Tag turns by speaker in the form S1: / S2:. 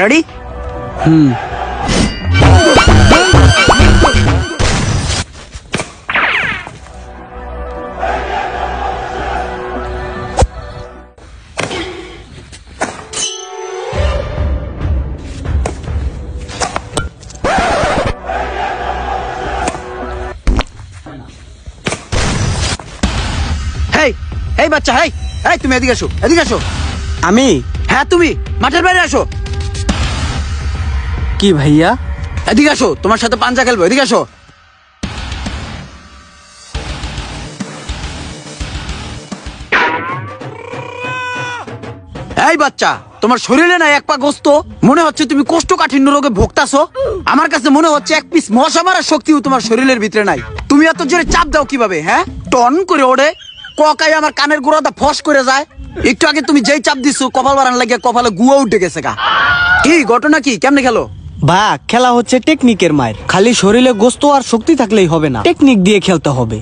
S1: Ready? এই বাচ্চা, এই তুমি এদিকে আসো, এদিকে আসো।
S2: আমি?
S1: হ্যাঁ তুমি, মাঠের বাইরে আসো।
S2: কি ভাইয়া?
S1: এদিকে আসো, তোমার সাথে পাঞ্জা খেলবো, এদিকে আসো। এই বাচ্চা, তোমার শরীরে না এক পা গোস্ত, মনে হচ্ছে তুমি কোষ্ঠকাঠিন্য রোগে ভুগতাছো। আমার কাছে মনে হচ্ছে এক পিস মশা মারার শক্তিও তোমার শরীরের ভিতরে নাই। তুমি এত জোরে চাপ দাও কিভাবে? হ্যাঁ, টন করে ওড়ে, ককাই আমার কানের গোড়াটা ফস করে যায়। একটু আগে তুমি যেই চাপ দিছো, কপাল বাড়ান লাগিয়ে কপালে গুয়া উঠে গেছে গা। কি ঘটনা, কি কেমনে খেলো?
S2: বা খেলা হচ্ছে টেকনিকের মায়ের। খালি শরীরে গোস্ত আর শক্তি থাকলেই হবে না, টেকনিক দিয়ে খেলতে হবে।